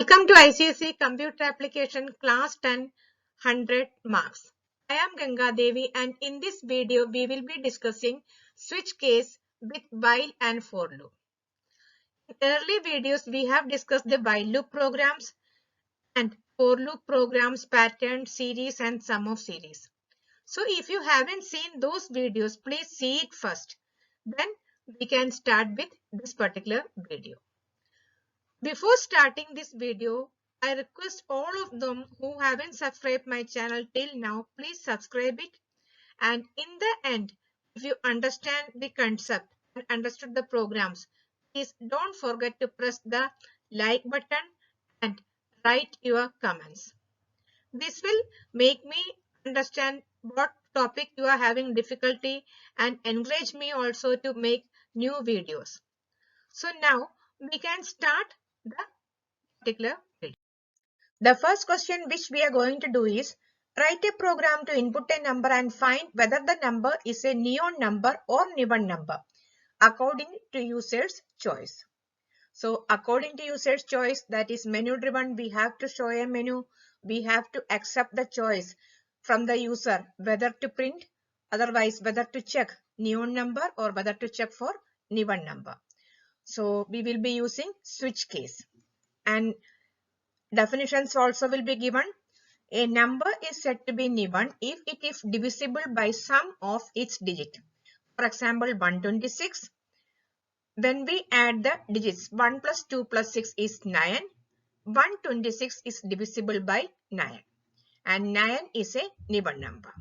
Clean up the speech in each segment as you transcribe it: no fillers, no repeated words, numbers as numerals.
Welcome to ICSE Computer Application Class 10 100 marks. I am Ganga Devi and in this video we will be discussing switch case with while and for loop. In early videos we have discussed the while loop programs and for loop programs, pattern, series and sum of series. So if you haven't seen those videos, please see it first. Then we can start with this particular video. Before starting this video, I request all of them who haven't subscribed my channel till now, please subscribe it. And in the end, if you understand the concept and understood the programs, please don't forget to press the like button and write your comments. This will make me understand what topic you are having difficulty and encourage me also to make new videos. So now we can start the particular video. The first question which we are going to do is write a program to input a number and find whether the number is a neon number or even number according to user's choice. So according to user's choice, that is menu driven, we have to show a menu. We have to accept the choice from the user whether to print, otherwise whether to check neon number or whether to check for even number. So we will be using switch case. And definitions also will be given. A number is said to be even if it is divisible by sum of its digit. For example, 126. When we add the digits 1 plus 2 plus 6 is 9. 126 is divisible by 9 and 9 is a even number.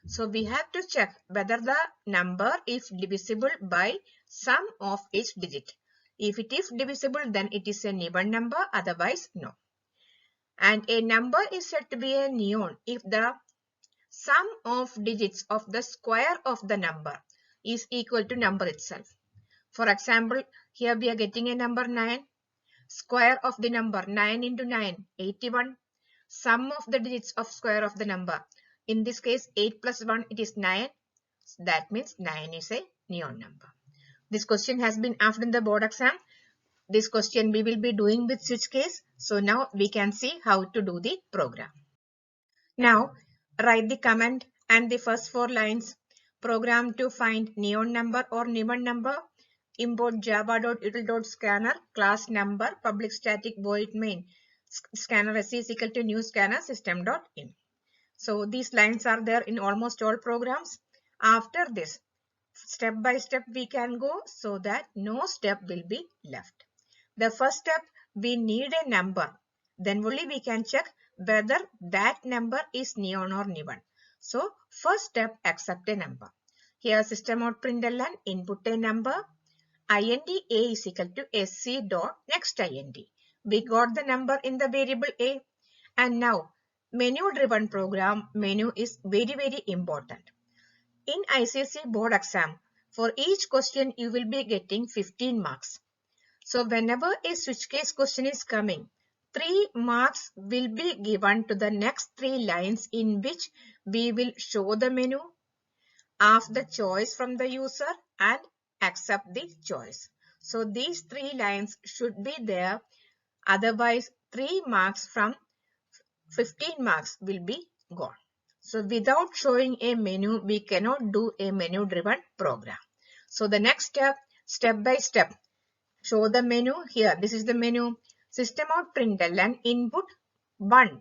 So we have to check whether the number is divisible by sum of its digit. If it is divisible, then it is an even number, otherwise no. And a number is said to be a neon if the sum of digits of the square of the number is equal to number itself. For example, here we are getting a number 9. Square of the number 9 into 9, 81. Sum of the digits of square of the number. In this case, 8 plus 1, it is 9. That means 9 is a neon number. This question has been asked in the board exam. This question we will be doing with switch case. So now we can see how to do the program. Now write the command and the first 4 lines. Program to find neon number or even number. Import java.util.scanner class number public static void main scanner s is equal to new scanner system.in. So these lines are there in almost all programs. After this, step by step we can go so that no step will be left. The first step, we need a number. Then only we can check whether that number is neon or even. So first step, accept a number. Here system.println input a number. int a is equal to sc dot next int. We got the number in the variable a. And now menu driven program, menu is very important. In ICSE board exam, for each question you will be getting 15 marks. So whenever a switch case question is coming, 3 marks will be given to the next 3 lines in which we will show the menu, ask the choice from the user and accept the choice. So these 3 lines should be there. Otherwise 3 marks from 15 marks will be gone. So without showing a menu, we cannot do a menu driven program. So the next step by step, show the menu. Here this is the menu. System.println input 1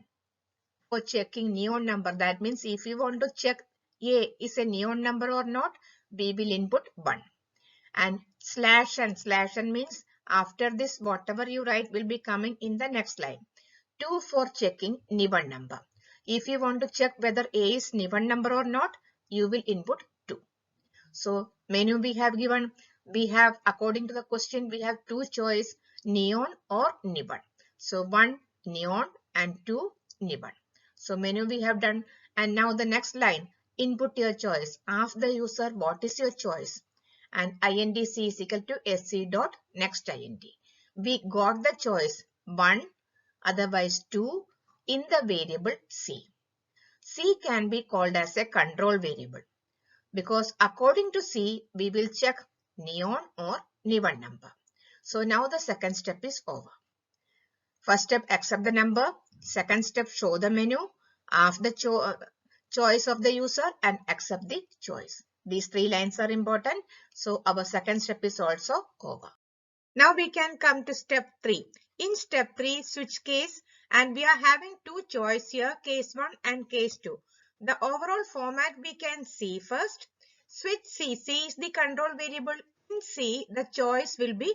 for checking neon number. That means if you want to check a is a neon number or not, we will input 1. And /n means after this whatever you write will be coming in the next line. 2 for checking even number. If you want to check whether a is even number or not, you will input 2. So menu we have given. We have, according to the question, we have 2 choice, neon or even. So 1 neon and 2 even. So menu we have done. And now the next line, input your choice. Ask the user what is your choice. And int c is equal to sc dot next int. We got the choice 1, otherwise 2 in the variable c. C can be called as a control variable because according to C, we will check neon or even number. So now the second step is over. First step, accept the number. Second step, show the menu of the choice of the user and accept the choice. These 3 lines are important. So our second step is also over. Now we can come to step 3. In step 3, switch case, and we are having 2 choice here, case 1 and case 2. The overall format we can see first. Switch C. C is the control variable. In C, the choice will be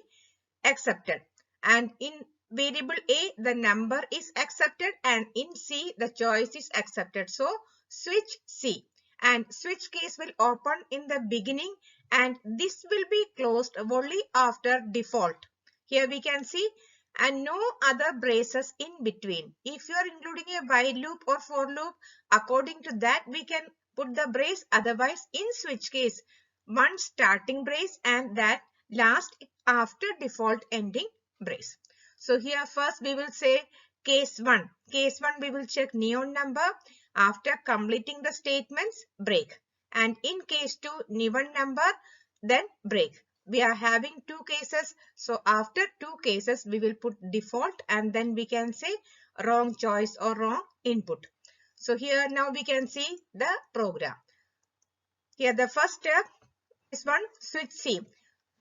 accepted, and in variable A the number is accepted, and in C the choice is accepted. So switch C, and switch case will open in the beginning and this will be closed only after default. Here we can see, and no other braces in between. If you are including a while loop or for loop, according to that we can put the brace. Otherwise, in switch case, one starting brace and that last after default ending brace. So here first we will say case 1. Case 1 we will check neon number. After completing the statements, break. And in case 2, neon number, then break. We are having 2 cases. So after 2 cases we will put default, and then we can say wrong choice or wrong input. So here now we can see the program. Here the first step is 1, switch C.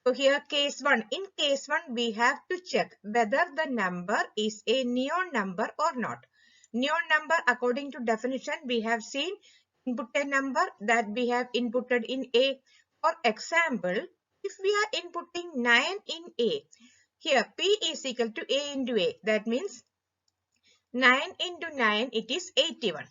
So here case 1. In case 1 we have to check whether the number is a neon number or not. Neon number, according to definition, we have seen input a number that we have inputted in A. For example, if we are inputting 9 in A, here P is equal to A into A. That means 9 into 9, it is 81.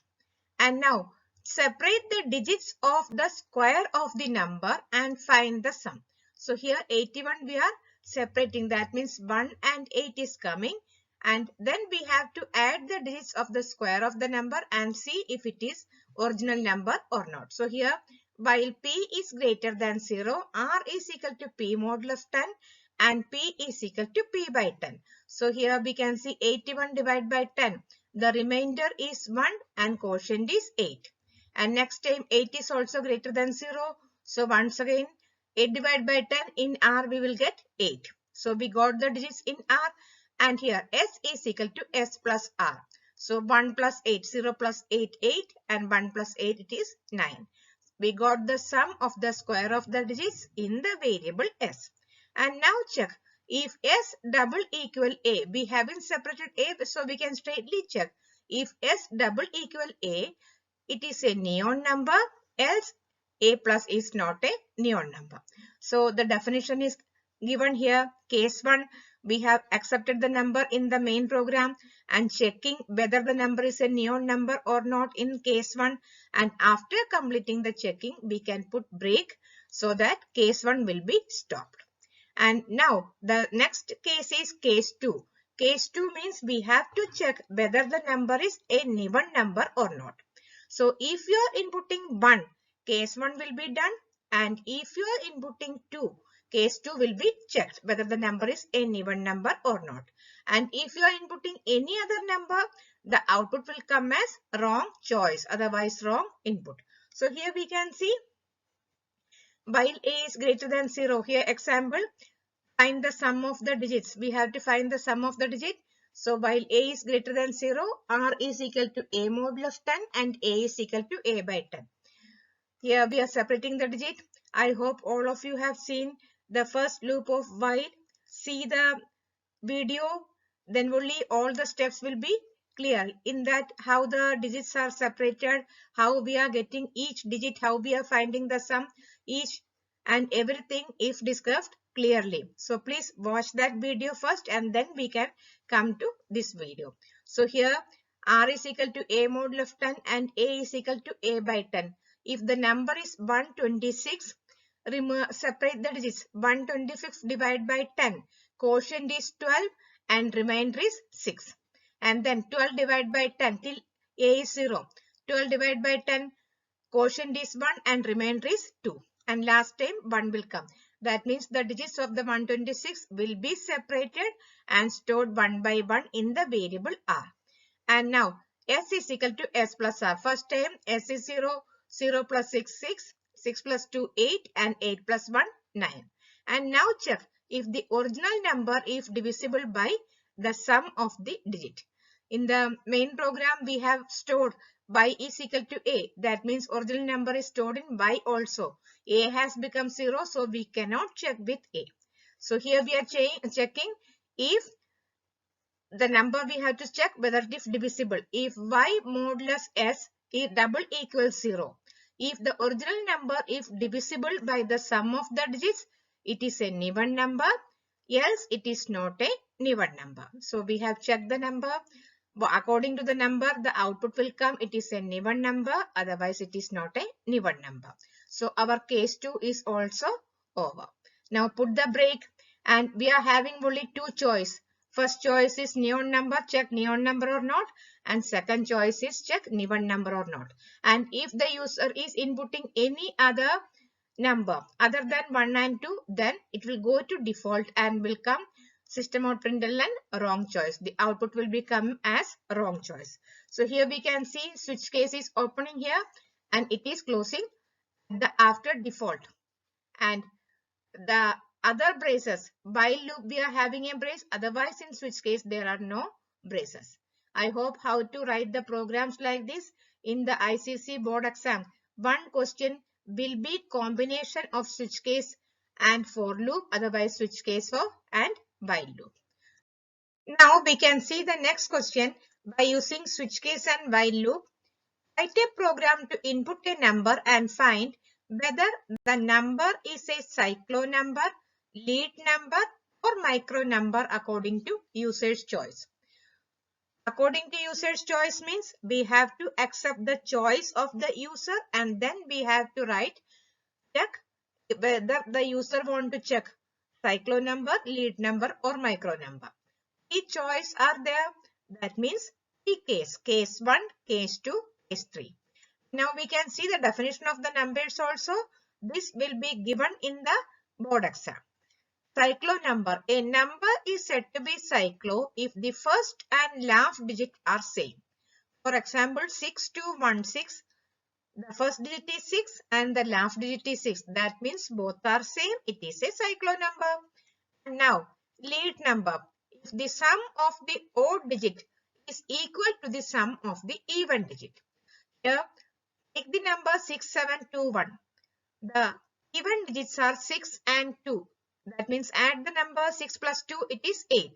And now separate the digits of the square of the number and find the sum. So here 81 we are separating, that means 1 and 8 is coming, and then we have to add the digits of the square of the number and see if it is original number or not. So here while P is greater than 0, R is equal to P modulus 10 and P is equal to P by 10. So here we can see 81 divided by 10. The remainder is 1 and quotient is 8. And next time 8 is also greater than 0. So once again 8 divided by 10 in R we will get 8. So we got the digits in R, and here S is equal to S plus R. So 1 plus 8, 0 plus 8, 8, and 1 plus 8 it is 9. We got the sum of the square of the digits in the variable S. And now check. If S double equal A, we haven't separated A, so we can straightly check. If S double equal A, it is a neon number, else A plus is not a neon number. So the definition is given here. Case 1, we have accepted the number in the main program and checking whether the number is a neon number or not in case 1. And after completing the checking, we can put break so that case 1 will be stopped. And now the next case is case 2. Case 2 means we have to check whether the number is a neon number or not. So if you are inputting 1, case 1 will be done, and if you are inputting 2, case 2 will be checked whether the number is a neon number or not. And if you are inputting any other number, the output will come as wrong choice, otherwise wrong input. So here we can see while A is greater than 0, here example, find the sum of the digits. We have to find the sum of the digit. So while A is greater than 0, R is equal to A modulus 10 and A is equal to A by 10. Here we are separating the digit. I hope all of you have seen the first loop of while. See the video, then only all the steps will be clear. In that, how the digits are separated, how we are getting each digit, how we are finding the sum, each and everything if discussed clearly. So please watch that video first and then we can come to this video. So here R is equal to A modulus 10 and A is equal to A by 10. If the number is 126, separate the digits. 126 divided by 10. Quotient is 12 and remainder is 6. And then 12 divided by 10 till A is 0. 12 divided by 10, quotient is 1 and remainder is 2. And last time 1 will come. That means the digits of the 126 will be separated and stored 1 by 1 in the variable R. And now S is equal to S plus R. First time S is 0, 0 plus 6, 6, 6 plus 2, 8 and 8 plus 1, 9. And now check if the original number is divisible by the sum of the digit. In the main program, we have stored y is equal to a. That means original number is stored in y also. A has become 0, so we cannot check with a. So here we are checking if the number we have to check whether it is divisible. If y modulus s is double equals 0. If the original number is divisible by the sum of the digits, it is an even number. Else it is not a even number. So we have checked the number. According to the number, the output will come. It is an even number. Otherwise, it is not an even number. So our case 2 is also over. Now put the break, and we are having only two choice. First choice is neon number, check neon number or not. And second choice is check even number or not. And if the user is inputting any other number other than 1 and 2, then it will go to default and will come system out println wrong choice. The output will become as wrong choice. So here we can see switch case is opening here and it is closing after default. And the other braces, while loop we are having a brace, otherwise in switch case there are no braces. I hope how to write the programs like this in the ICC board exam. One question will be combination of switch case and for loop, otherwise switch case or and while loop. Now we can see the next question by using switch case and while loop. Write a program to input a number and find whether the number is a cyclo number, lead number or micro number according to user's choice. According to user's choice means we have to accept the choice of the user and then we have to check whether the user want to check cyclo number, lead number or micro number. Three choice are there. That means three case 1, case 2, case 3. Now we can see the definition of the numbers also. This will be given in the board exam. Cyclo number. A number is said to be cyclo if the first and last digit are same. For example, 6216. The first digit is 6 and the last digit is 6. That means both are same. It is a cyclo number. Now, lead number. If the sum of the odd digit is equal to the sum of the even digit. Here, take the number 6721. The even digits are 6 and 2. That means add the number 6 plus 2, it is 8.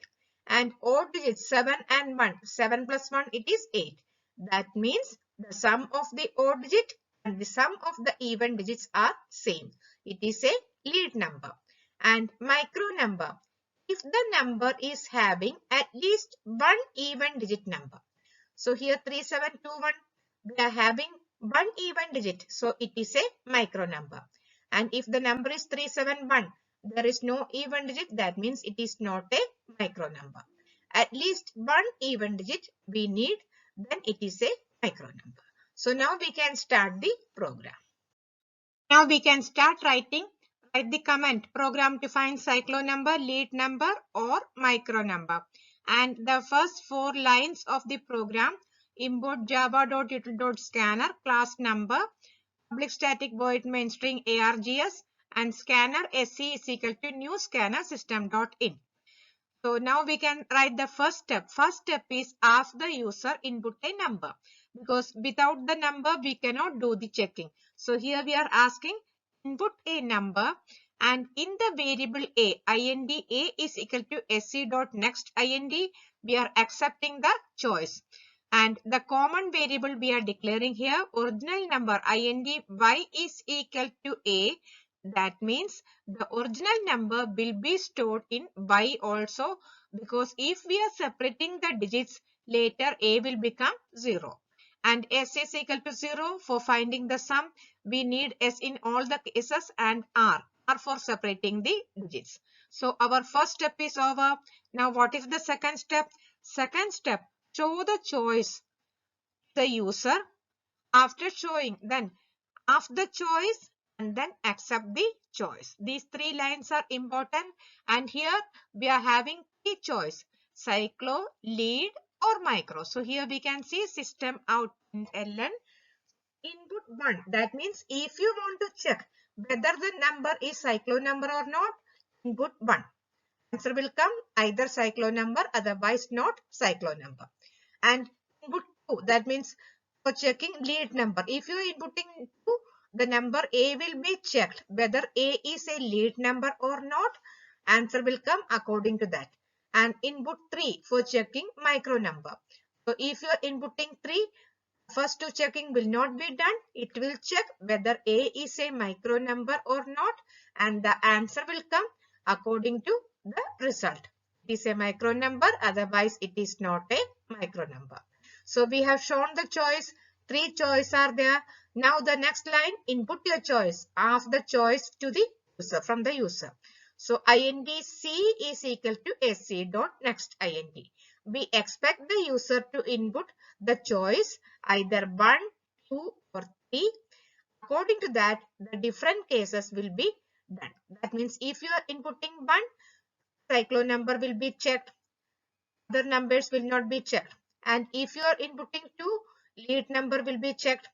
And odd digits 7 and 1. 7 plus 1, it is 8. That means the sum of the odd digit and the sum of the even digits are same. It is a lead number. And micro number. If the number is having at least one even digit number. So here 3721, we are having one even digit. So it is a micro number. And if the number is 371, there is no even digit. That means it is not a micro number. At least one even digit we need, then it is a micro number. So now we can start the program. Now we can start write the command program to find cyclo number, lead number or micro number. And the first 4 lines of the program, import java.util.scanner class number, public static void main string args and scanner sc is equal to new scanner system.in. So now we can write the first step. First step is ask the user input a number because without the number we cannot do the checking. So here we are asking input a number and in the variable a, ind a is equal to sc.next ind, we are accepting the choice. And the common variable we are declaring here, original number ind y is equal to a. That means the original number will be stored in y also because if we are separating the digits, later a will become 0. And s is equal to 0. For finding the sum, we need s in all the cases and r for separating the digits. So our first step is over. Now what is the second step? Second step, show the choice to the user. After showing, then after the choice and then accept the choice. These 3 lines are important and here we are having 3 choice, cyclo, lead or micro. So here we can see system out ln input 1. That means if you want to check whether the number is cyclo number or not, input 1. answer will come either cyclo number, otherwise not cyclo number. And input 2, that means for checking lead number. If you are inputting 2, the number A will be checked whether A is a lead number or not. Answer will come according to that. And input 3 for checking micro number. So if you are inputting 3, first two checking will not be done. It will check whether A is a micro number or not, and the answer will come according to the result. It is a micro number, otherwise it is not a micro number. So we have shown the choice. 3 choices are there. Now the next line, input your choice. Ask the choice to the user, from the user. So int C is equal to SC dot next int. We expect the user to input the choice either 1, 2 or 3. According to that, the different cases will be done. That means if you are inputting 1, cyclo number will be checked. Other numbers will not be checked. And if you are inputting 2, lead number will be checked.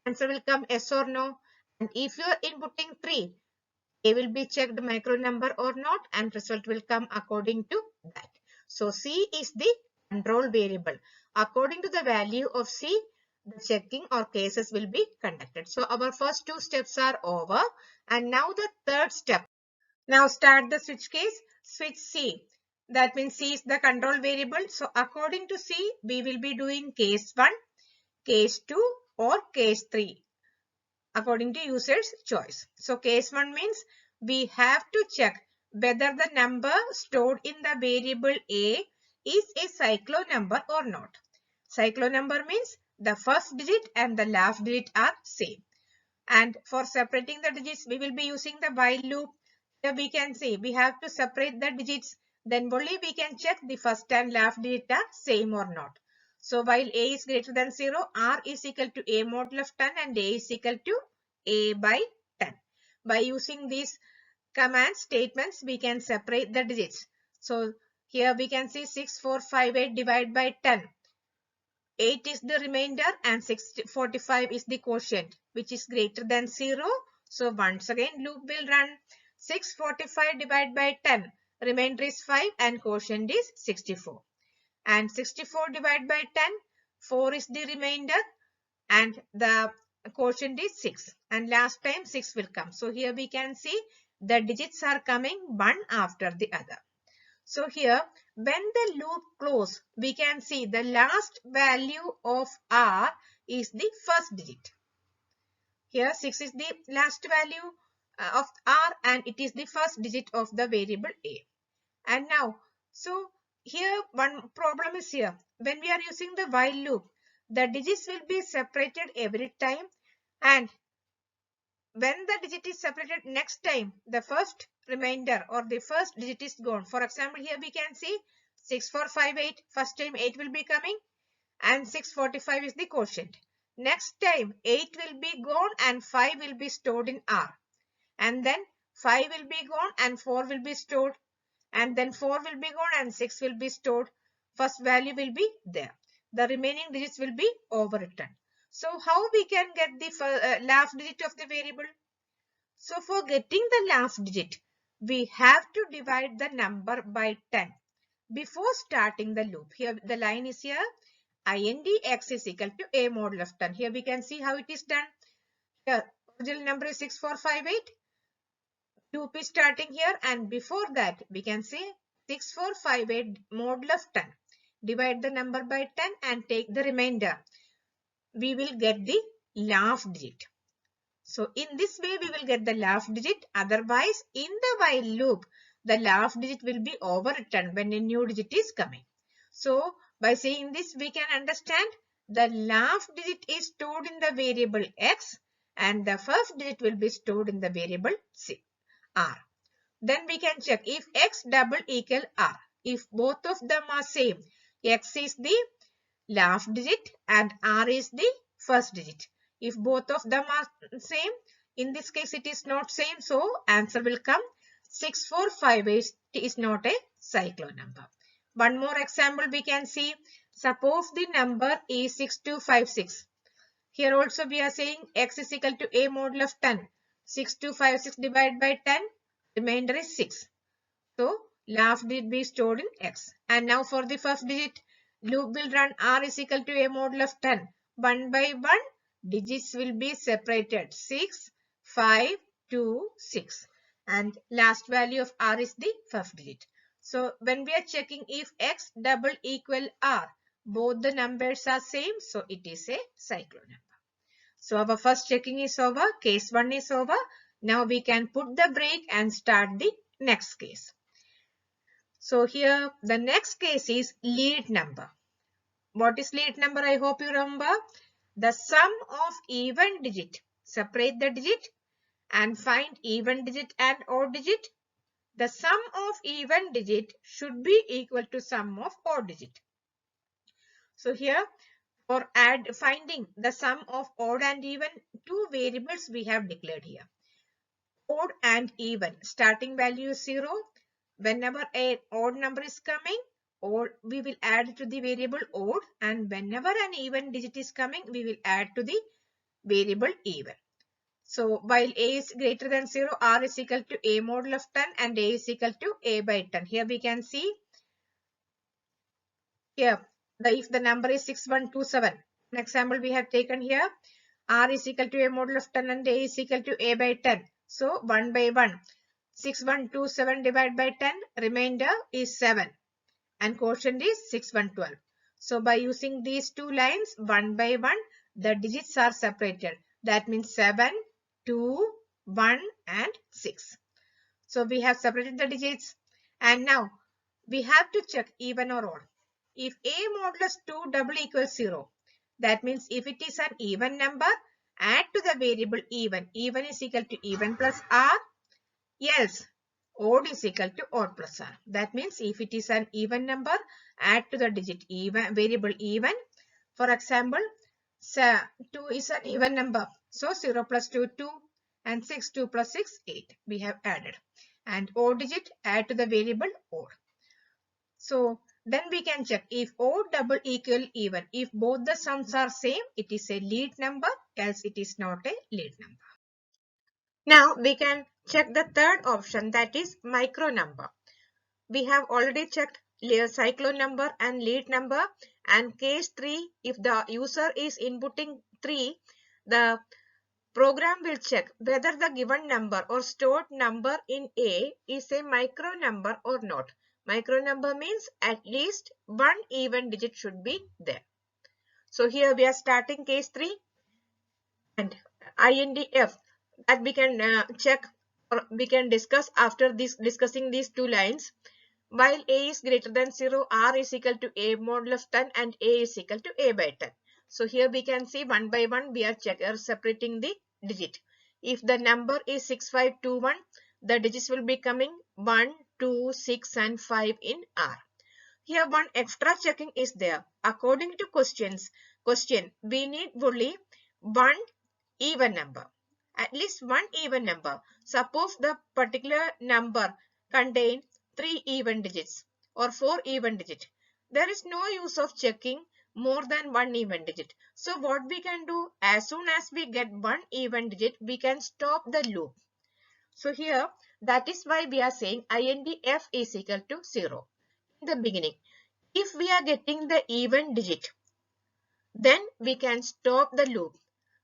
Answer will come yes or no. And if you are inputting 3, A will be checked micro number or not, and result will come according to that. So C is the control variable. According to the value of C, the checking or cases will be conducted. So our first 2 steps are over, and now the third step. Now start the switch case, switch C. That means C is the control variable. So according to C, we will be doing case 1, case 2 or case 3 according to user's choice. So case 1 means we have to check whether the number stored in the variable A is a cyclo number or not. Cyclo number means the first digit and the last digit are same. And for separating the digits, we will be using the while loop. Here we can see we have to separate the digits. Then only we can check the first and last digit are same or not. So while A is greater than 0, R is equal to A modulo of 10 and A is equal to A by 10. By using these command statements, we can separate the digits. So here we can see 6458 divided by 10. 8 is the remainder and 645 is the quotient, which is greater than 0. So once again loop will run. 645 divided by 10. Remainder is 5 and quotient is 64. And 64 divided by 10. 4 is the remainder and the quotient is 6. And last time 6 will come. So here we can see the digits are coming one after the other. So here, when the loop closes, we can see the last value of R is the first digit. Here 6 is the last value of R and it is the first digit of the variable A. And now, so here one problem is here. When we are using the while loop, the digits will be separated every time, and when the digit is separated next time, the first remainder or the first digit is gone. For example, here we can see 6458. First time 8 will be coming and 645 is the quotient. Next time 8 will be gone and 5 will be stored in R. And then 5 will be gone and 4 will be stored. And then 4 will be gone and 6 will be stored. First value will be there. The remaining digits will be overwritten. So how we can get the last digit of the variable? So for getting the last digit, we have to divide the number by 10 before starting the loop. Here the line is here. Int x is equal to A modulo of 10. Here we can see how it is done. Here original number is 6458. Loop is starting here, and before that we can say 6458 modulo of 10. Divide the number by 10 and take the remainder. We will get the last digit. So in this way we will get the last digit. Otherwise, in the while loop, the last digit will be overwritten when a new digit is coming. So by saying this, we can understand the last digit is stored in the variable x and the first digit will be stored in the variable c, r. Then we can check if x double equal r. If both of them are same, x is the last digit and r is the first digit. If both of them are same, in this case it is not same, so answer will come 6458 is not a cyclo number. One more example we can see. Suppose the number is 6256. Here also we are saying x is equal to A modulo of 10. 6256 divided by 10, remainder is 6. So last digit be stored in X. And now for the first digit, loop will run R is equal to a module of 10. 1 by 1, digits will be separated. 6, 5, 2, 6. And last value of R is the first digit. So when we are checking if X double equal R, both the numbers are same, so it is a cyclo number. So our first checking is over, case 1 is over. Now we can put the break and start the next case. So here the next case is lead number. What is lead number? I hope you remember. The sum of even digit. Separate the digit and find even digit and odd digit. The sum of even digit should be equal to sum of odd digit. So here for finding the sum of odd and even, two variables we have declared here. Odd and even. Starting value is 0. Whenever an odd number is coming, we will add to the variable odd, and whenever an even digit is coming, we will add to the variable even. So while a is greater than 0, R is equal to a module of 10 and a is equal to a by 10. Here we can see here if the number is 6127. An example we have taken here, R is equal to a module of 10 and a is equal to a by 10. So 1 by 1. 6127 divided by 10, remainder is 7 and quotient is 6112. So by using these two lines 1 by 1, the digits are separated. That means 7, 2, 1 and 6. So we have separated the digits, and now we have to check even or odd. If a modulus 2 double equals 0, that means if it is an even number, add to the variable even. Even is equal to even plus R. Else, odd is equal to odd plus R. That means if it is an even number, add to the digit even, variable even. For example, 2 is an even number. So 0 plus 2, 2 and 6, 2 plus 6, 8. We have added. And odd digit, add to the variable odd. So then we can check if odd double equal even. If both the sums are same, it is a lead number, else it is not a lead number. Now we can check the third option, that is micro number. We have already checked cyclo number and lead number, and case 3, if the user is inputting 3, the program will check whether the given number or stored number in A is a micro number or not. Micro number means at least one even digit should be there. So here we are starting case 3 and INDF that we can check or we can discuss after discussing these two lines. While a is greater than 0, R is equal to a modulus 10 and a is equal to a by 10. So here we can see 1 by 1 we are separating the digit. If the number is 6521, the digits will be coming 1, 2, 6 and 5 in R. Here one extra checking is there. According to question, we need only one even number. At least one even number. Suppose the particular number contains 3 even digits or 4 even digits. There is no use of checking more than one even digit. So what we can do, as soon as we get one even digit, we can stop the loop. So here, that is why we are saying INDF is equal to 0 in the beginning. If we are getting the even digit, then we can stop the loop.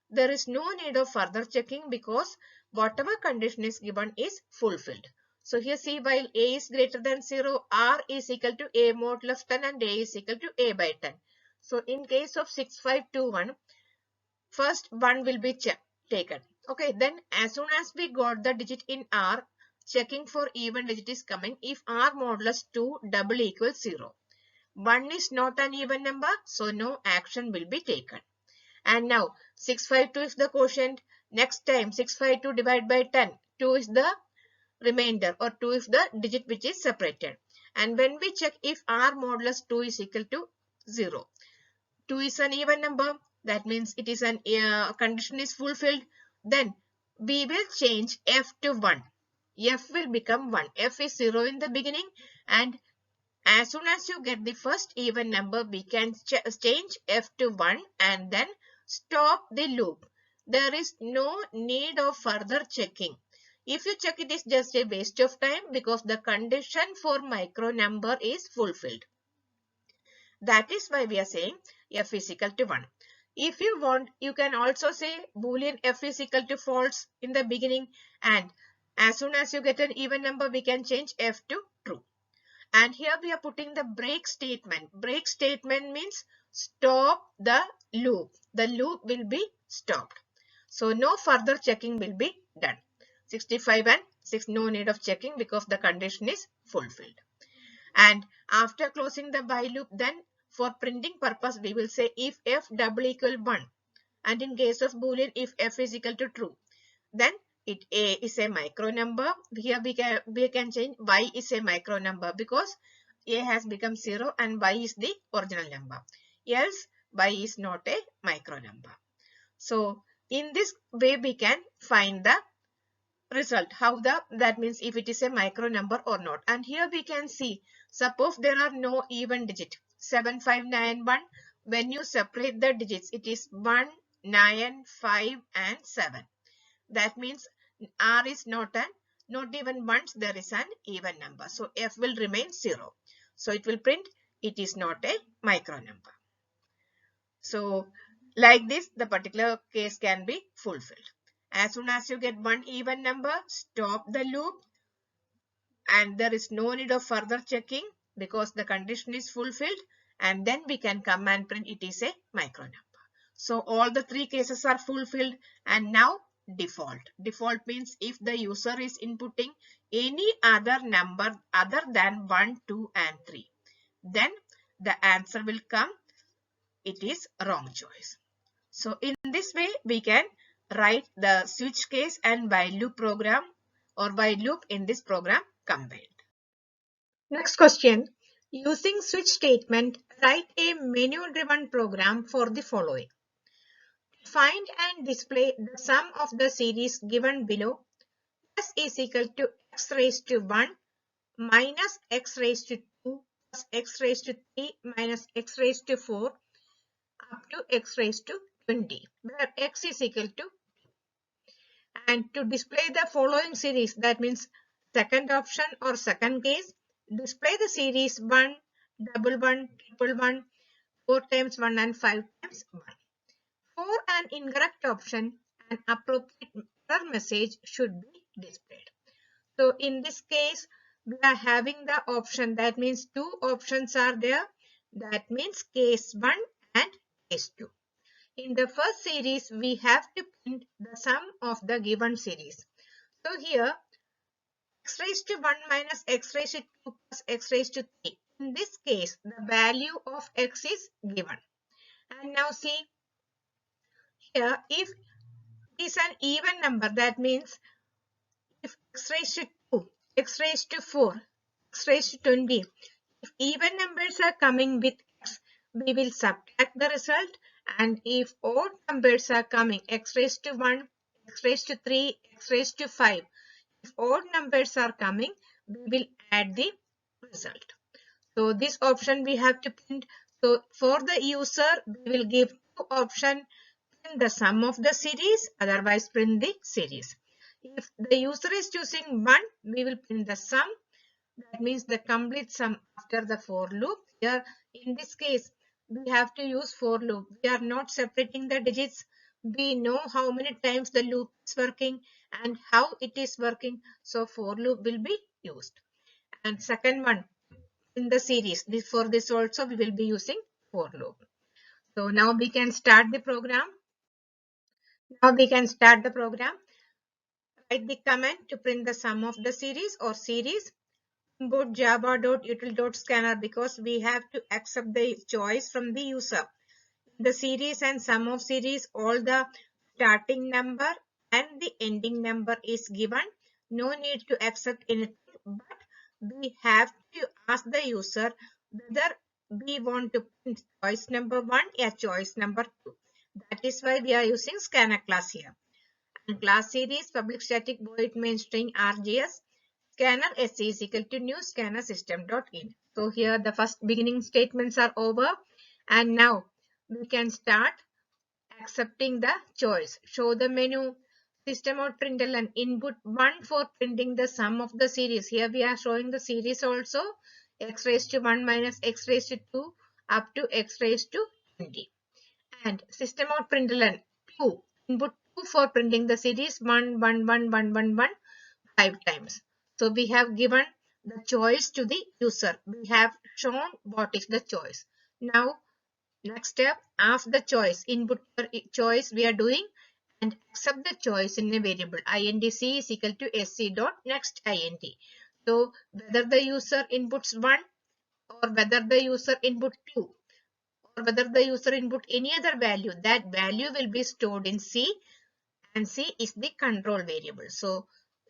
There is no need of further checking because whatever condition is given is fulfilled. So here see, while a is greater than 0, R is equal to a modulus 10 and a is equal to a by 10. So in case of 6521, first one will be taken. Okay, then as soon as we got the digit in R, checking for even digit is coming if R modulus 2 double equals 0. 1 is not an even number, so no action will be taken. And now 652 is the quotient. Next time 652 divided by 10. 2 is the remainder or 2 is the digit which is separated. And when we check if R modulus 2 is equal to 0. 2 is an even number. That means it is an condition is fulfilled. Then we will change F to 1. F will become 1. F is 0 in the beginning, and as soon as you get the first even number, we can change F to 1 and then stop the loop. There is no need of further checking. If you check, it is just a waste of time because the condition for micro number is fulfilled. That is why we are saying f is equal to 1. If you want, you can also say boolean f is equal to false in the beginning, and as soon as you get an even number, we can change f to true. And here we are putting the break statement. Break statement means stop the loop. The loop will be stopped. So no further checking will be done. 65 and 6, no need of checking because the condition is fulfilled. And after closing the while loop, then for printing purpose, we will say if f double equal 1. And in case of boolean, if f is equal to true, then it a is a micro number. Here we can change y is a micro number because a has become 0 and y is the original number. Else y is not a micro number. So in this way we can find the result, that means if it is a micro number or not. And here we can see, suppose there are no even digit 7591. When you separate the digits, it is 1, 9, 5 and 7. That means r is not even once there is an even number, so f will remain 0. So it will print it is not a micro number. So like this, the particular case can be fulfilled. As soon as you get one even number, stop the loop, and there is no need of further checking because the condition is fulfilled, and then we can come and print it is a micro number. So all the three cases are fulfilled. And now default. Default means if the user is inputting any other number other than 1, 2 and 3, then the answer will come it is wrong choice. So in this way we can write the switch case and while loop program or while loop in this program combined. Next question. Using switch statement, write a menu driven program for the following. Find and display the sum of the series given below. S is equal to x raised to 1 minus x raised to 2 plus x raised to 3 minus x raised to 4 up to x raised to 20, where x is equal to. And to display the following series, that means second option or second case, display the series 1, double 1, triple 1, 4 times 1 and 5 times 1. For an incorrect option, an appropriate error message should be displayed. So in this case, we are having the option, that means two options are there. That means case 1 and case 2. In the first series, we have to print the sum of the given series. So here, x raised to 1 minus x raised to 2 plus x raised to 3. In this case, the value of x is given. And now see, here if it is an even number, that means if x raised to 2, x raised to 4, x raised to 20, if even numbers are coming with x, we will subtract the result. And if odd numbers are coming, x raised to 1, x raised to 3, x raised to 5, if odd numbers are coming, we will add the result. So this option we have to print. So for the user, we will give two options: print the sum of the series, otherwise print the series. If the user is choosing 1, we will print the sum. That means the complete sum after the for loop. Here in this case, we have to use for loop. We are not separating the digits. We know how many times the loop is working and how it is working. So for loop will be used. And second one, in the series, for this also we will be using for loop. So now we can start the program. Write the command to print the sum of the series or series. Input java.util.scanner because we have to accept the choice from the user. The series and sum of series, all the starting number and the ending number is given. No need to accept anything, but we have to ask the user whether we want to print choice number 1 or choice number 2. That is why we are using scanner class here. And class series public static void main string RGS scanner s is equal to new scanner system.in. So here the first beginning statements are over, and now we can start accepting the choice. Show the menu, System out println input 1 for printing the sum of the series. Here we are showing the series also, x raised to 1 minus x raised to 2 up to x raised to 20. And system out println 2, input 2 for printing the series 1 1 1 1 1 1 5 times. So we have given the choice to the user. We have shown what is the choice. Now next step, ask the choice, input choice we are doing, and accept the choice in a variable. INDC is equal to SC dot next INT. So whether the user inputs 1 or whether the user input 2 or whether the user input any other value, that value will be stored in C, and C is the control variable. So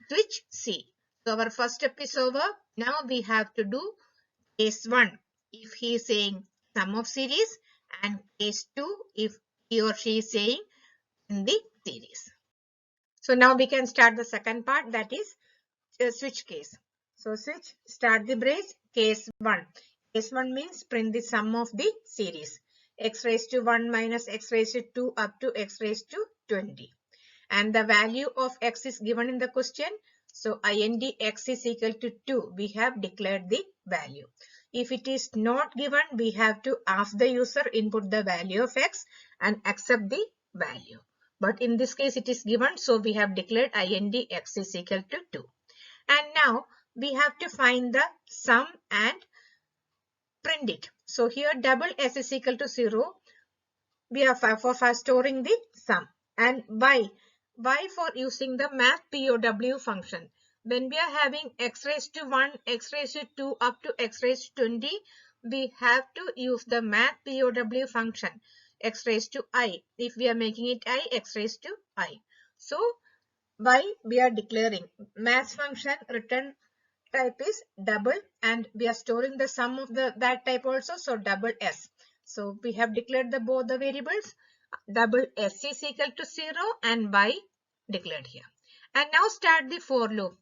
switch C. So our first step is over. Now we have to do case 1 if he is saying sum of series, and case 2 if he or she is saying in the series. So now we can start the second part, that is switch case. So switch, start the brace, case 1. Case 1 means print the sum of the series x raised to 1 minus x raised to 2 up to x raised to 20. And the value of x is given in the question. So IND x is equal to 2. We have declared the value. If it is not given, we have to ask the user input the value of x and accept the value. But in this case, it is given. So we have declared IND x is equal to 2. And now we have to find the sum and print it. So here double s is equal to 0. We are for storing the sum. And why for using the math POW function. When we are having x raised to 1, x raised to 2 up to x raised to 20, we have to use the math POW function x raised to I. If we are making it I, x raised to I. So why we are declaring math function return type is double, and we are storing the sum of that type also, so double s. So we have declared the both the variables. Double s is equal to 0 and y declared here. And now start the for loop.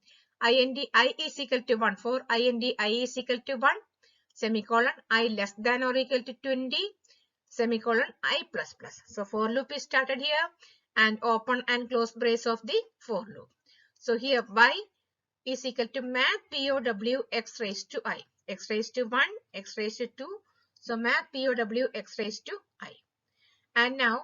IND I is equal to 1. For IND I is equal to 1, semicolon I less than or equal to 20, semicolon I plus plus. So for loop is started here, and open and close brace of the for loop. So here y is equal to math POW x raised to I. X raised to 1, x raised to 2. So math POW x raised to I. And now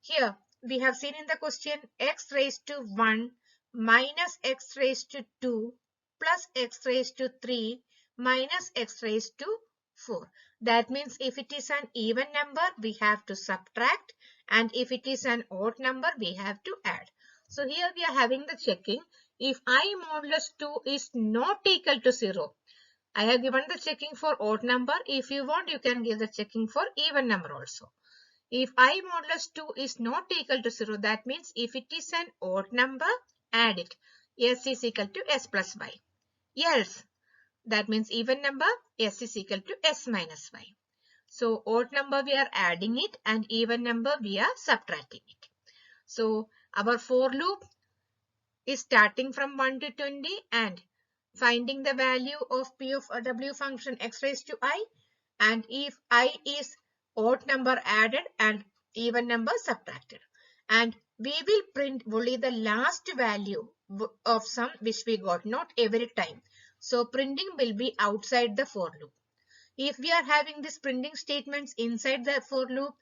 here we have seen in the question x raised to 1 minus x raised to 2 plus x raised to 3 minus x raised to 4. That means if it is an even number, we have to subtract, and if it is an odd number, we have to add. So here we are having the checking. If I modulus 2 is not equal to 0, I have given the checking for odd number. If you want, you can give the checking for even number also. If I modulus 2 is not equal to 0, that means if it is an odd number, add it. S is equal to S plus Y. Else, that means even number, S is equal to S minus Y. So odd number we are adding it, and even number we are subtracting it. So our for loop is starting from 1 to 20 and finding the value of P of a W function x raised to I, and if I is odd number added and even number subtracted, and we will print only the last value of sum which we got, not every time. So printing will be outside the for loop. If we are having this printing statements inside the for loop,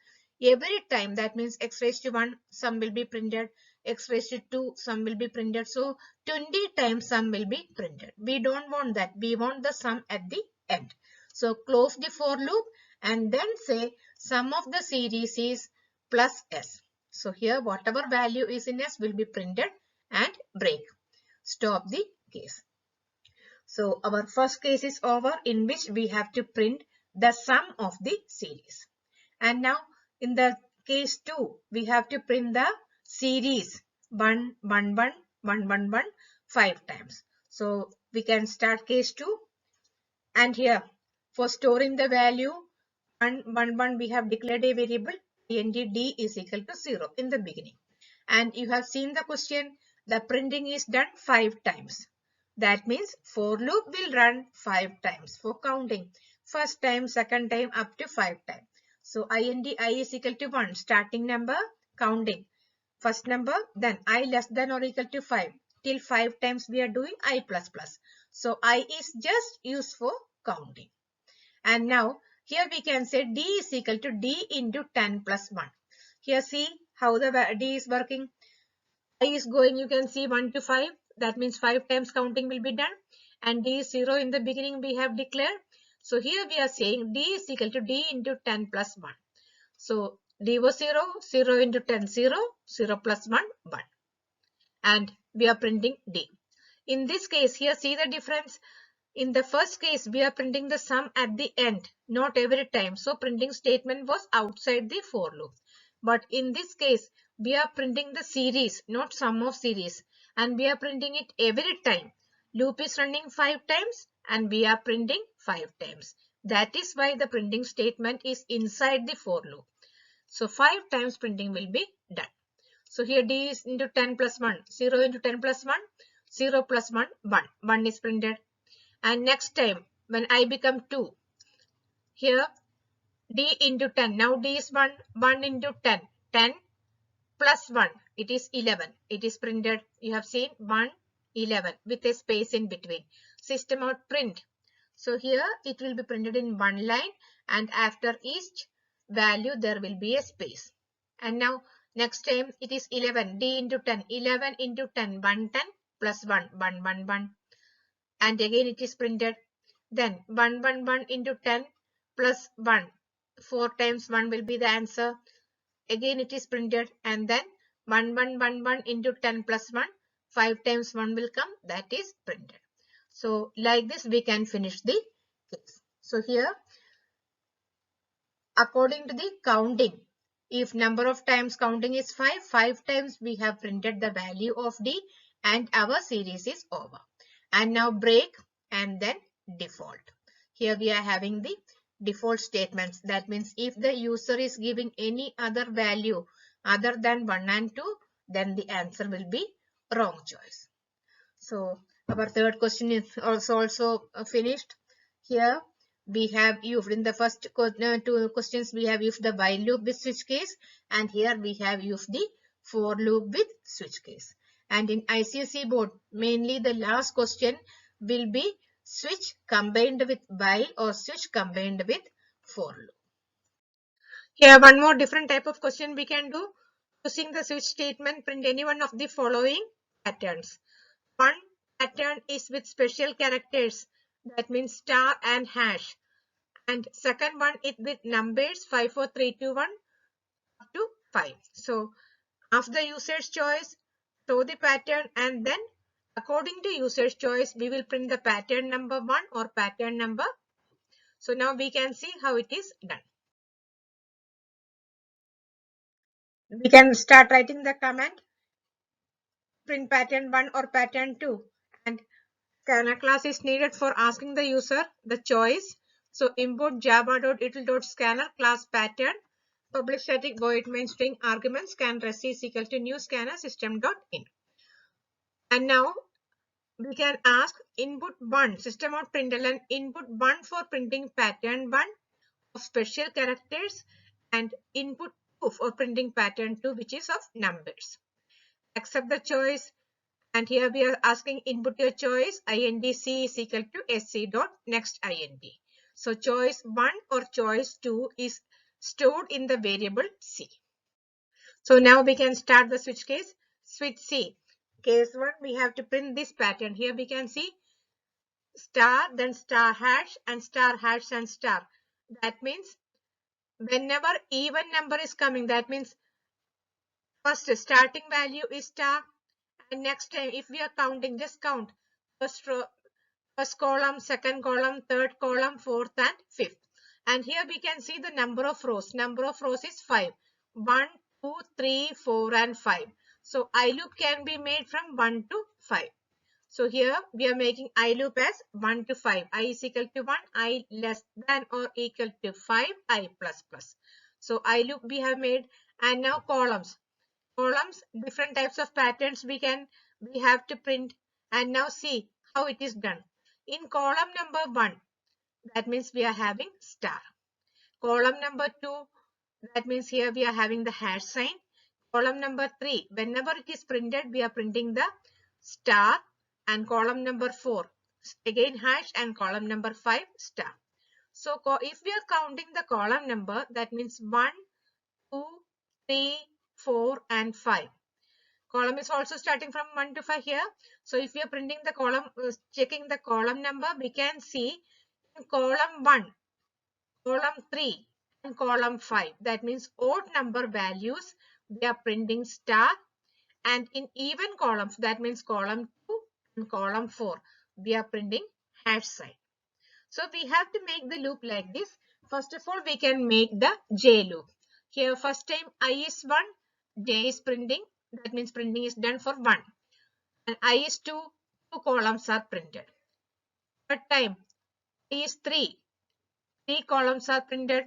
every time, that means x raised to 1 sum will be printed, x raised to 2 sum will be printed. So 20 times sum will be printed. We don't want that. We want the sum at the end. So close the for loop and then say sum of the series is plus s. So here whatever value is in s will be printed and break. Stop the case. So our first case is over, in which we have to print the sum of the series. And now in the case 2, we have to print the series 1, 1, 1, 1, 1, 1, 5 times. So we can start case 2. And here for storing the value 1, 1, 1, we have declared a variable int d is equal to 0 in the beginning. And you have seen the question, the printing is done 5 times. That means for loop will run 5 times for counting. First time, second time, up to 5 times. So IND I is equal to 1, starting number, counting. first number, then I less than or equal to 5. Till 5 times we are doing I plus plus. So I is just used for counting. And now here we can say D is equal to D into 10 plus 1. Here see how the D is working. I is going, you can see 1 to 5. That means 5 times counting will be done. And D is 0 in the beginning we have declared. So here we are saying D is equal to D into 10 plus 1. So D was 0, 0 into 10, 0, 0 plus 1, 1. And we are printing D. In this case, here see the difference. In the first case, we are printing the sum at the end, not every time. So printing statement was outside the for loop. But in this case, we are printing the series, not sum of series. And we are printing it every time. Loop is running 5 times and we are printing 5 times. That is why the printing statement is inside the for loop. So 5 times printing will be done. So here D is into 10 plus 1, 0 into 10 plus 1, 0 plus 1, 1. 1 is printed. And next time when I become 2, here D into 10. Now D is 1, 1 into 10. 10 plus 1, it is 11. It is printed. You have seen 1, 11 with a space in between. System out print. So here it will be printed in one line and after each value there will be a space. And now next time it is 11. D into 10. 11 into 10. 110 plus 1. 1, 1, 1. And again it is printed. Then 1, 1, 1 into 10 plus 1. 4 times 1 will be the answer. Again it is printed. And then 1, 1, 1, 1 into 10 plus 1. 5 times 1 will come. That is printed. So like this we can finish the case. So here according to the counting, if number of times counting is 5, 5 times we have printed the value of D and our series is over. And now break and then default. Here we are having the default statements. That means if the user is giving any other value other than 1 and 2, then the answer will be wrong choice. So our third question is also finished. Here we have used in the first two questions we have used the while loop with switch case, and here we have used the for loop with switch case. And in ICSE board, mainly the last question will be switch combined with while or switch combined with for loop. Here one more different type of question we can do. Using the switch statement, print any one of the following patterns. One pattern is with special characters, that means star and hash. And second one is with numbers 5, 4, 3, 2, 1 up to 5. So after the user's choice, show the pattern and then according to user's choice, we will print the pattern number 1 or pattern number. So now we can see how it is done. We can start writing the command print pattern 1 or pattern 2, and scanner class is needed for asking the user the choice. So import java.util.scanner class pattern public static void main string argument scanner is equal to new scanner system.in. And now we can ask input 1 system out println input 1 for printing pattern 1 of special characters and input 2 for printing pattern 2 which is of numbers. Accept the choice. And here we are asking input your choice indc is equal to sc dot next ind. So choice 1 or choice 2 is stored in the variable c. So now we can start the switch case. Switch C. Case 1 we have to print this pattern. Here we can see star, then star hash and star hash and star. That means whenever even number is coming, that means first starting value is star. And next time if we are counting, just count first row, first column, second column, third column, fourth and fifth. And here we can see the number of rows. Number of rows is 5. 1, 2, 3, 4 and 5. So I loop can be made from 1 to 5. So here we are making I loop as 1 to 5. I is equal to 1, I less than or equal to 5, I plus plus. So I loop we have made. And now columns. Columns, different types of patterns we have to print. And now see how it is done. In column number 1, that means we are having star. Column number 2, that means here we are having the hash sign. column number 3, whenever it is printed, we are printing the star, and column number 4, again hash, and column number 5, star. So if we are counting the column number, that means 1, 2, 3, 4, and 5. Column is also starting from 1 to 5 here. So if we are printing the column, checking the column number, we can see in column 1, column 3, and column 5. That means odd number values, we are printing star, and in even columns, that means column 2 and column 4, we are printing hash sign. So we have to make the loop like this. First of all, we can make the J loop. Here first time I is 1, J is printing, that means printing is done for 1. And I is 2, 2 columns are printed. Third time I is 3, 3 columns are printed.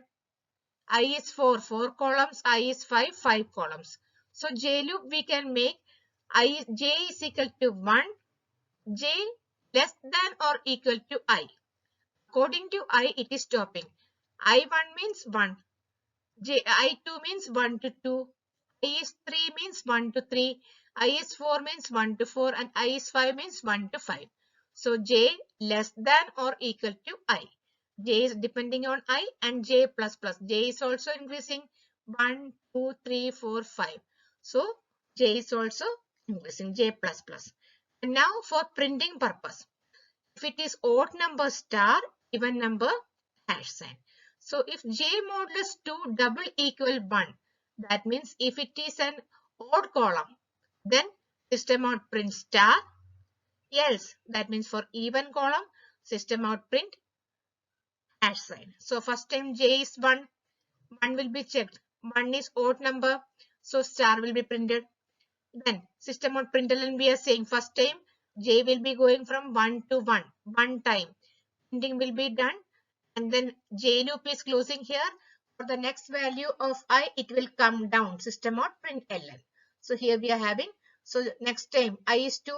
I is 4, 4 columns. I is 5, 5 columns. So J loop we can make J is equal to 1, J less than or equal to I. According to I, it is stopping. I1 means 1. I2 means 1 to 2. I is 3 means 1 to 3. I is 4 means 1 to 4. And I is 5 means 1 to 5. So J less than or equal to I. J is depending on I, and J plus plus. J is also increasing 1, 2, 3, 4, 5. So J is also increasing, J plus plus. And now for printing purpose. If it is odd number star, even number hash sign. So if J modulus 2 double equal 1, that means if it is an odd column, then system out print star. Else, that means for even column, system out print hash sign. So first time J is 1, 1 will be checked. 1 is odd number, so star will be printed. Then system out println, we are saying first time J will be going from 1 to 1, one time. Printing will be done, and then J loop is closing here. For the next value of I, it will come down. System out println. So here we are having. So next time I is 2,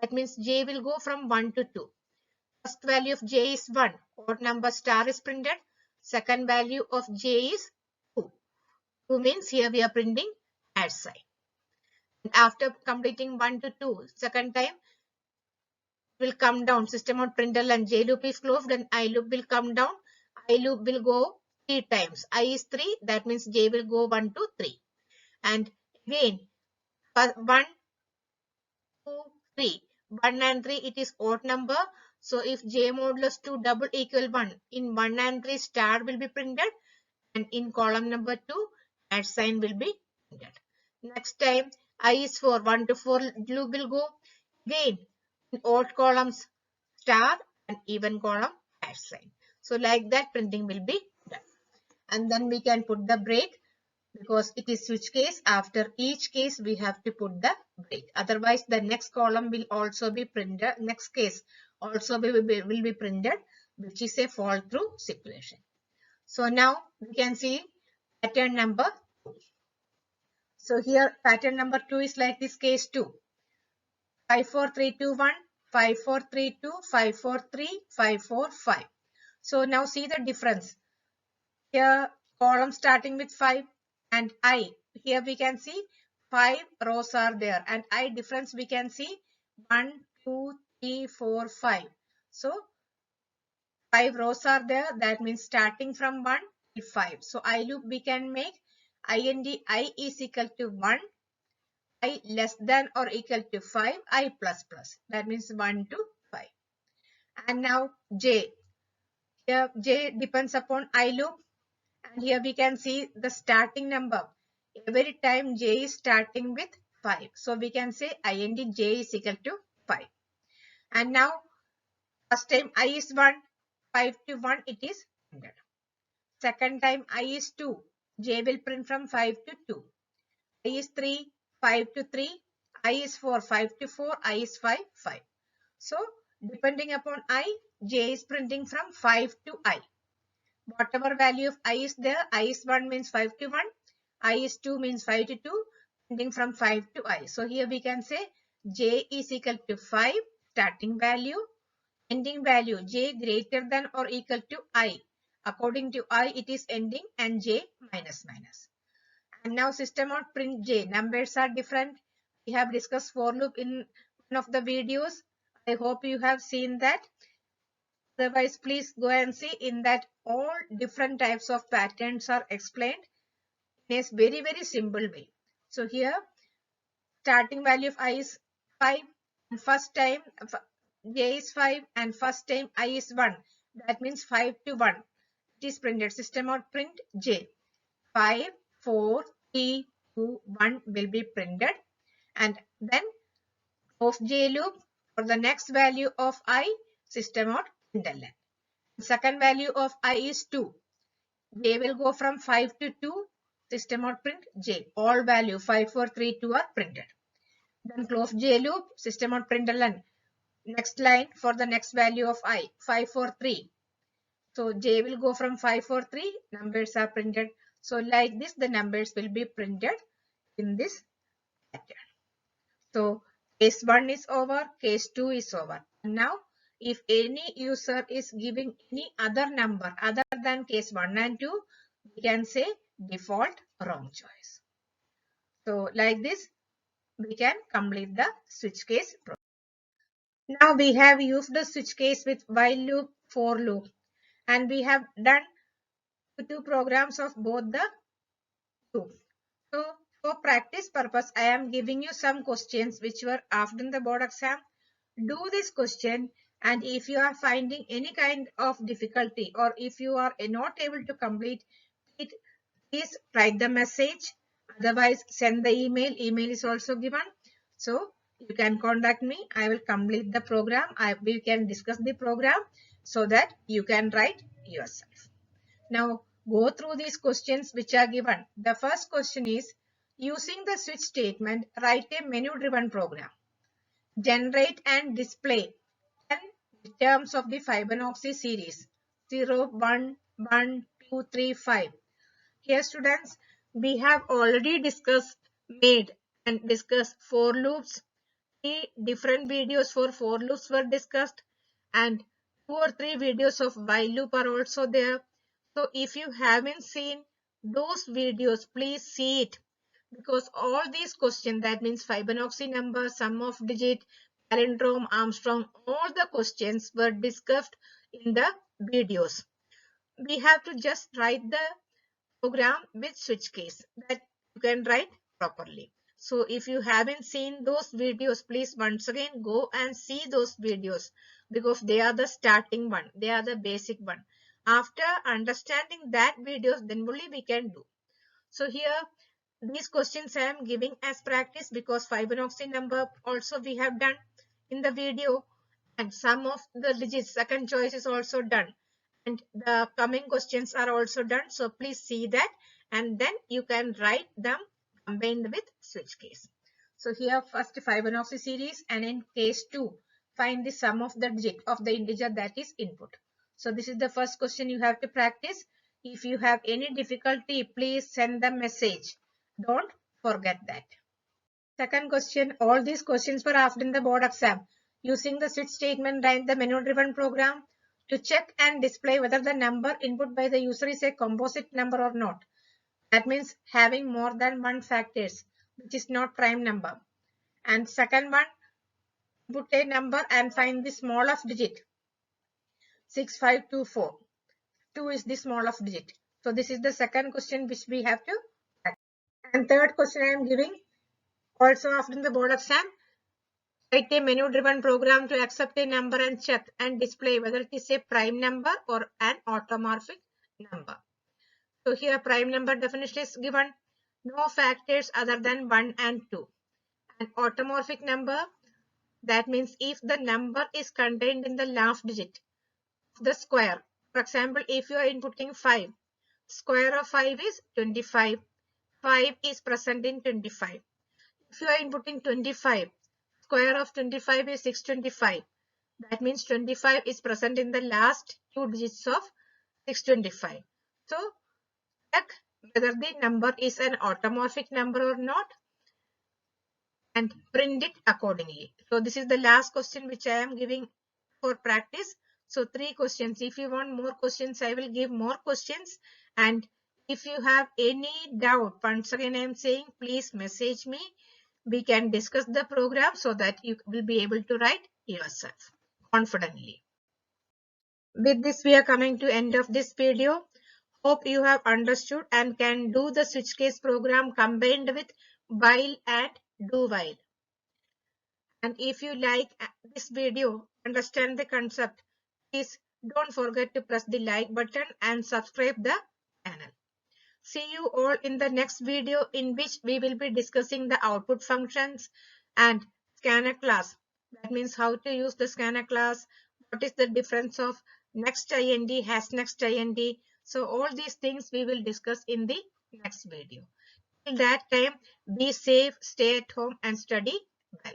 that means J will go from 1 to 2. First value of J is 1. Odd number star is printed. Second value of J is 2. 2 means here we are printing hash sign. After completing 1 to 2, second time will come down. System out println and J loop is closed, and I loop will come down. I loop will go 3 times. I is 3, that means J will go 1 to 3. And again 1, 2, 3. 1 and 3, it is odd number. So if J modulus 2 double equal 1, in 1 and 3 star will be printed, and in column number 2 hash sign will be printed. Next time I is 4, 1 to 4 loop will go. Again in odd columns star, and even column hash sign. So like that printing will be done. And then we can put the break, because it is switch case. After each case we have to put the break. Otherwise the next column will also be printed. Next case also will be printed, which is a fall through situation. So now we can see pattern number 2. So here pattern number 2 is like this, case 2. 5, 4, 3, 2, 1, 5, 4, 3, 2, 5, 4, 3, 5, 4, 5. So now see the difference. Here column starting with 5 and I. Here we can see 5 rows are there, and I difference we can see 1, 2, 3, 4, 5. So 5 rows are there. That means starting from 1 to 5. So I loop we can make int I is equal to 1, I less than or equal to 5, I plus plus. That means 1 to 5. And now J. Here J depends upon I loop. And here we can see the starting number. Every time J is starting with 5. So we can say int J is equal to 5. And now first time I is 1, 5 to 1 it is printed. Second time I is 2, J will print from 5 to 2. I is 3, 5 to 3. I is 4, 5 to 4. I is 5, 5. So depending upon I, J is printing from 5 to I. Whatever value of I is there, I is 1 means 5 to 1. I is 2 means 5 to 2. Printing from 5 to I. So here we can say J is equal to 5, starting value. Ending value J greater than or equal to I. According to I, it is ending, and J minus minus. And now system out print j. Numbers are different. We have discussed for loop in one of the videos. I hope you have seen that. Otherwise, please go and see in that all different types of patterns are explained in a very simple way. So here starting value of I is 5 and first time j is 5 and first time I is 1. That means 5 to 1. It is printed. System out print j. 5, 4, 3, 2, 1 will be printed. And then of j loop for the next value of I, system out println. Second value of I is 2. J will go from 5 to 2. System out print j. All value 5, 4, 3, 2 are printed. Then close j loop, system out println. Next line for the next value of I, 5, 4, 3. So j will go from 5, 4, 3. Numbers are printed. So like this, the numbers will be printed in this pattern. So case 1 is over, case 2 is over. Now, if any user is giving any other number other than case 1 and 2, we can say default wrong choice. So like this, we can complete the switch case process. Now we have used the switch case with while loop, for loop, and we have done two programs of both the loops. So for practice purpose, I am giving you some questions which were asked in the board exam. Do this question, and if you are finding any kind of difficulty or if you are not able to complete it, please write the message. Otherwise, send the email. Email is also given. So you can contact me. I will complete the program. We can discuss the program so that you can write yourself. Now go through these questions which are given. The first question is, using the switch statement, write a menu driven program. Generate and display 10 terms of the Fibonacci series 0, 1, 1, 2, 3, 5. Here students, we have already made and discussed for loops. 3 different videos for loops were discussed, and 2 or 3 videos of while loop are also there. So if you haven't seen those videos, please see it, because all these questions, that means Fibonacci number, sum of digit, palindrome, Armstrong, all the questions were discussed in the videos. We have to just write the program with switch case that you can write properly. So if you haven't seen those videos, please once again go and see those videos, because they are the starting one. They are the basic one. After understanding that videos, then only we can do. So here these questions I am giving as practice, because Fibonacci number also we have done in the video, and some of the digits second choice is also done, and the coming questions are also done. So please see that, and then you can write them combined with switch case. So here first Fibonacci series, and in case 2 find the sum of the digit of the integer that is input. So this is the first question you have to practice. If you have any difficulty, please send the message. Don't forget that. Second question, all these questions were asked in the board exam. Using the switch statement, write the menu driven program to check and display whether the number input by the user is a composite number or not. That means having more than one factors, which is not prime number. And second one, input a number and find the small of digit 6524. 2 is the small of digit. So this is the second question which we have to practice. And third question I am giving, also after the board exam, write a menu driven program to accept a number and check and display whether it is a prime number or an automorphic number. So here prime number definition is given, no factors other than 1 and 2. An automorphic number, that means if the number is contained in the last digit of the square. For example, if you are inputting 5, square of 5 is 25. 5 is present in 25. If you are inputting 25, square of 25 is 625. That means 25 is present in the last 2 digits of 625. So check whether the number is an automorphic number or not and print it accordingly. So this is the last question which I am giving for practice. So 3 questions. If you want more questions, I will give more questions. And if you have any doubt, once again I am saying, please message me. We can discuss the program so that you will be able to write yourself confidently. With this, we are coming to end of this video. Hope you have understood and can do the switch case program combined with while and do while. And if you like this video, understand the concept, please don't forget to press the like button and subscribe the channel. See you all in the next video, in which we will be discussing the output functions and scanner class. That means how to use the scanner class, what is the difference of next IND, has next IND. So all these things we will discuss in the next video. Till that time, be safe, stay at home and study well.